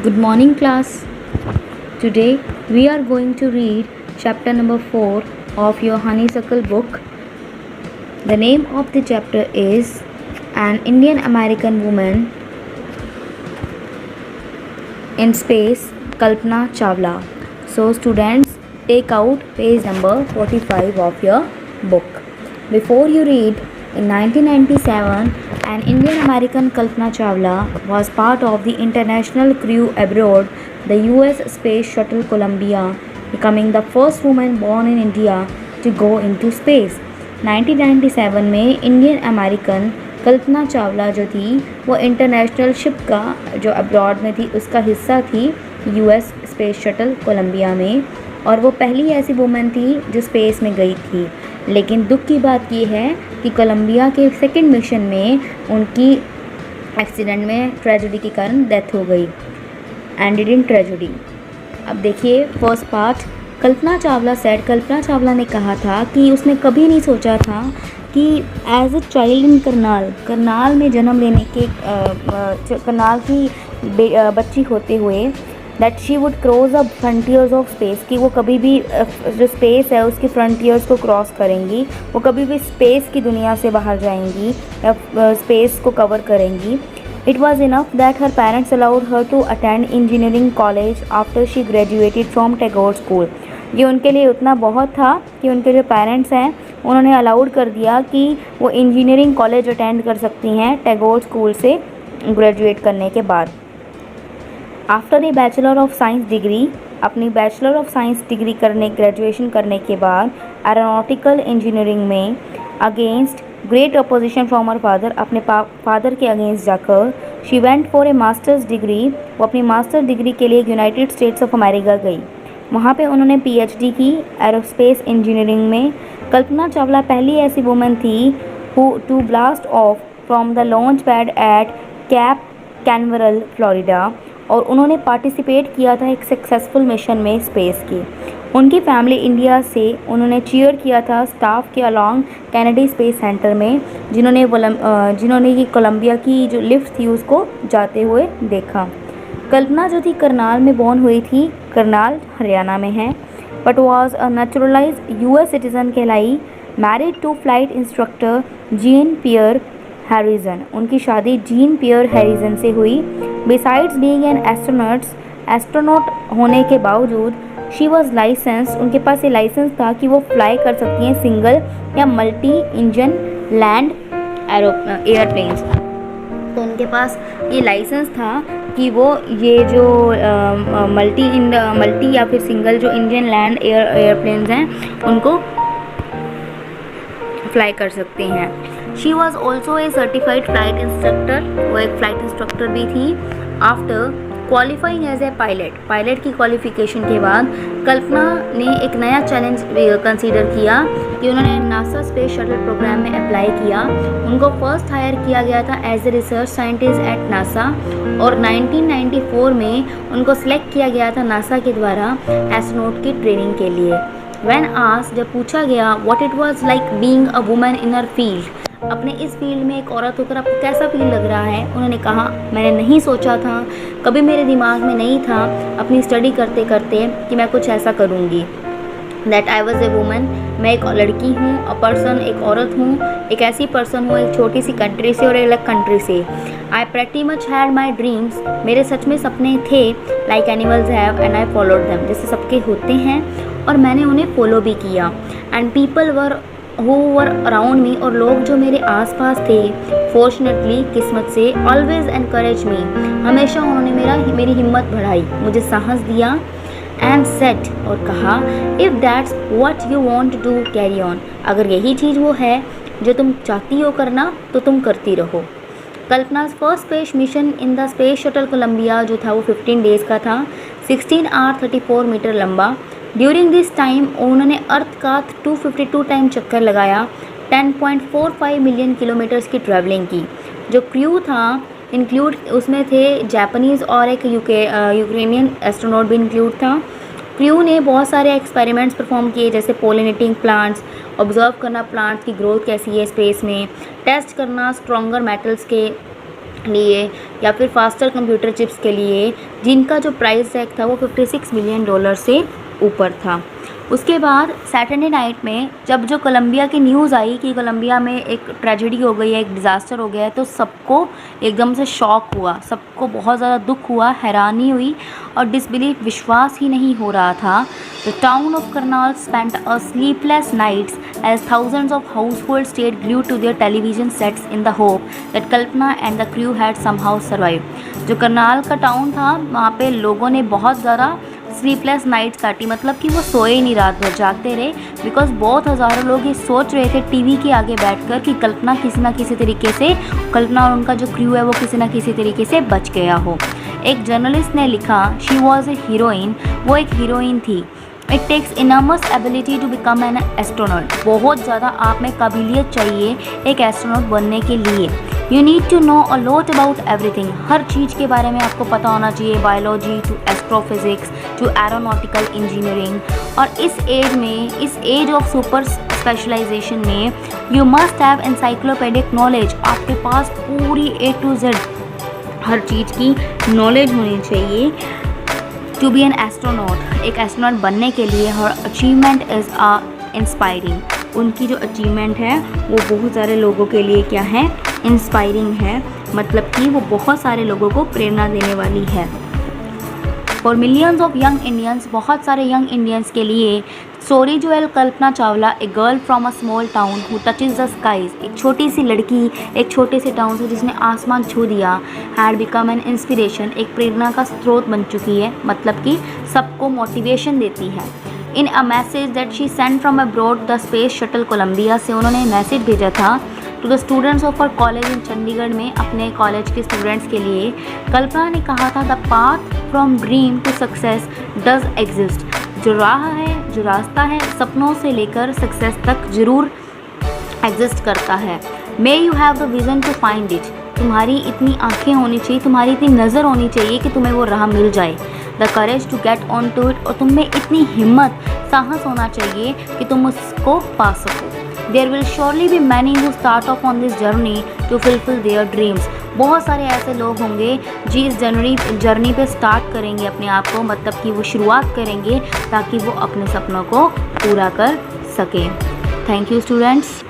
Good morning, class. Today we are going to read chapter number 4 of your Honeysuckle book. The name of the chapter is An Indian American Woman in Space, Kalpana Chawla. So, students, take out page number 45 of your book. Before you read, in 1997, an Indian American Kalpana Chawla was part of the international crew aboard the US Space Shuttle Columbia, becoming the first woman born in India to go into space. 1997 में Indian American Kalpana Chawla जो थी वो international ship का जो abroad में थी उसका हिस्सा थी यूएस स्पेस शटल कोलंबिया में, और वो पहली ऐसी वुमेन थी जो स्पेस में गई थी। लेकिन दुख की बात ये है कि कोलंबिया के सेकंड मिशन में उनकी एक्सीडेंट में ट्रेजेडी के कारण डेथ हो गई। Ended in tragedy. अब देखिए फर्स्ट पार्ट। कल्पना चावला ने कहा था कि उसने कभी नहीं सोचा था कि as a child in Karnal में जन्म लेने के करनाल की बच्ची होते हुए that she would cross the frontiers of space, कि वो कभी भी जो स्पेस है उसके फ्रंटियर्स को क्रॉस करेंगी, वो कभी भी स्पेस की दुनिया से बाहर जाएंगी या स्पेस को कवर करेंगी। It was enough that her parents allowed her to attend engineering college after she graduated from Tagore School. ये उनके लिए उतना बहुत था कि उनके जो पेरेंट्स हैं उन्होंने अलाउड कर दिया कि वो इंजीनियरिंग कॉलेज अटेंड कर सकती हैं टैगोर स्कूल से ग्रेजुएट करने के बाद। After a bachelor of science degree, अपनी bachelor of science degree graduation करने के बाद एरोनॉटिकल इंजीनियरिंग में against great opposition from her father, अपने फादर के अगेंस्ट जाकर she went for a masters degree, वो अपनी मास्टर डिग्री के लिए यूनाइटेड स्टेट्स ऑफ अमेरिका गई। वहाँ पे उन्होंने पीएचडी की एरोस्पेस इंजीनियरिंग में। कल्पना चावला पहली ऐसी वुमेन थी who to blast off from the launch pad at Cape Canaveral Florida, और उन्होंने पार्टिसिपेट किया था एक सक्सेसफुल मिशन में स्पेस की। उनकी फैमिली इंडिया से उन्होंने चीयर किया था स्टाफ के अलॉन्ग कैनेडी स्पेस सेंटर में, जिन्होंने ये कोलंबिया की जो लिफ्ट थी उसको जाते हुए देखा। कल्पना जो थी करनाल में बॉर्न हुई थी, करनाल हरियाणा में है, but was a naturalised US citizen कहलाई। Married to flight instructor Jean Pierre Harrison, उनकी शादी जीन पियर हैरिसन से हुई। बिसाइड्स बीइंग एन एस्ट्रोनॉट होने के बावजूद शी वॉज लाइसेंस्ड, उनके पास ये लाइसेंस था कि वो फ्लाई कर सकती हैं सिंगल या मल्टी इंजन लैंड एयरप्लेन्स। तो उनके पास ये लाइसेंस था कि वो ये जो मल्टी या फिर सिंगल जो इंजन लैंड एयरप्लेन्स हैं उनको फ्लाई कर सकते हैं। She was also a certified flight instructor, वो एक फ़्लाइट इंस्ट्रक्टर भी थी। After qualifying as a pilot की क्वालिफिकेशन के बाद कल्पना ने एक नया चैलेंज कंसीडर किया कि उन्होंने नासा स्पेस शटल प्रोग्राम में अप्लाई किया। उनको फर्स्ट हायर किया गया था as a research scientist at NASA, और 1994 में उनको सिलेक्ट किया गया था नासा के द्वारा एस्ट्रोनॉट की ट्रेनिंग के लिए। व्हेन आस्क्ड, जब पूछा गया what it was like being a woman in her field, अपने इस फील्ड में एक औरत होकर आपको कैसा फील लग रहा है, उन्होंने कहा मैंने नहीं सोचा था, कभी मेरे दिमाग में नहीं था अपनी स्टडी करते करते कि मैं कुछ ऐसा करूँगी। That I was a woman, मैं एक लड़की हूँ, अ पर्सन, एक औरत हूँ, एक ऐसी पर्सन हूँ एक छोटी सी कंट्री से और एक अलग कंट्री से। I pretty much had my dreams, मेरे सच में सपने थे, like animals have and I followed them, जैसे सबके होते हैं और मैंने उन्हें फॉलो भी किया। And people were who were around me, और लोग जो मेरे आसपास थे, फॉर्चुनेटली किस्मत से, ऑलवेज एनकरेज मी, हमेशा उन्होंने मेरी हिम्मत बढ़ाई, मुझे साहस दिया। एंड सेट, और कहा if that's what you want to do carry on, अगर यही चीज़ वो है जो तुम चाहती हो करना तो तुम करती रहो। Kalpana first space mission in the space shuttle Columbia जो था वो 15 डेज़ का था, 16 आवर 34 मीटर लंबा। ड्यूरिंग दिस टाइम उन्होंने अर्थ का 252 टाइम चक्कर लगाया, 10.45 मिलियन किलोमीटर्स की ट्रैवलिंग की। जो क्रू था इंक्लूड उसमें थे जापानीज़ और एक यूक्रेनियन एस्ट्रोनॉट भी इंक्लूड था। क्रू ने बहुत सारे एक्सपेरिमेंट्स परफॉर्म किए, जैसे पोलिनेटिंग प्लांट्स, ऑब्जर्व करना प्लांट्स की ग्रोथ कैसी है स्पेस में, टेस्ट करना स्ट्रॉन्गर मेटल्स के लिए या फिर फास्टर कंप्यूटर चिप्स के लिए, जिनका जो प्राइस टैग था वो $56 मिलियन से ऊपर था। उसके बाद सैटरडे नाइट में जब जो कोलंबिया की न्यूज़ आई कि कोलंबिया में एक ट्रेजेडी हो गई है, एक डिज़ास्टर हो गया है, तो सबको एकदम से शॉक हुआ, सबको बहुत ज़्यादा दुख हुआ, हैरानी हुई और डिसबिलीफ, विश्वास ही नहीं हो रहा था। The town of Karnal spent a sleepless nights as thousands of households stayed glued to their television sets in the hope that Kalpana and the crew had somehow survived। जो करनाल का टाउन था वहाँ पे लोगों ने बहुत ज़्यादा स्लीपलेस नाइट्स काटी, मतलब कि वो सोए ही नहीं, रात भर जागते रहे, बिकॉज बहुत हज़ारों लोग ये सोच रहे थे टीवी के आगे बैठकर कि कल्पना किसी ना किसी तरीके से, कल्पना और उनका जो क्रू है वो किसी ना किसी तरीके से बच गया हो। एक जर्नलिस्ट ने लिखा, शी वॉज ए हीरोइन, वो एक हीरोइन थी। It takes enormous ability to become an astronaut, बहुत ज़्यादा आप में काबिलियत चाहिए एक एस्ट्रोनॉट बनने के लिए। You need to know a lot about everything, हर चीज़ के बारे में आपको पता होना चाहिए, biology to astrophysics to aeronautical engineering. और इस एज में, इस एज ऑफ सुपर स्पेशलाइजेशन में you must have encyclopaedic knowledge, आपके पास पूरी A to Z हर चीज़ की नॉलेज होनी चाहिए। टू बी एन एस्ट्रोनॉट, एक एस्ट्रोनॉट बनने के लिए हर अचीवमेंट इज़ इंस्पायरिंग, उनकी जो अचीवमेंट है वो बहुत सारे लोगों के लिए क्या है, इंस्पायरिंग है, मतलब कि वो बहुत सारे लोगों को प्रेरणा देने वाली है। For millions of young Indians, बहुत सारे यंग इंडियंस के लिए स्टोरी जो है Kalpana Chawla, a girl from a small town who touches the skies, एक छोटी सी लड़की एक छोटे से टाउन से जिसने आसमान छू दिया, हैड बिकम एन इंस्पिरेशन, एक प्रेरणा का स्रोत बन चुकी है, मतलब कि सबको मोटिवेशन देती है। In a message that she send from abroad the space shuttle Columbia से उन्होंने मैसेज भेजा था to the students of our college in Chandigarh में, अपने कॉलेज के स्टूडेंट्स के लिए। कल्पना ने कहा था, the path from dream to success does exist, जो राह है, जो रास्ता है सपनों से लेकर सक्सेस तक ज़रूर एग्जिस्ट करता है। May you have the vision to find it, तुम्हारी इतनी आंखें होनी चाहिए, तुम्हारी इतनी नज़र होनी चाहिए कि तुम्हें वो राह मिल जाए। The courage to get on to it, और तुम में इतनी हिम्मत, साहस होना चाहिए कि तुम उसको पा सको। There will surely be many who start off on this journey to fulfil their dreams, बहुत सारे ऐसे लोग होंगे जो इस जर्नी पे स्टार्ट करेंगे अपने आप को, मतलब कि वो शुरुआत करेंगे ताकि वो अपने सपनों को पूरा कर सकें। Thank you students.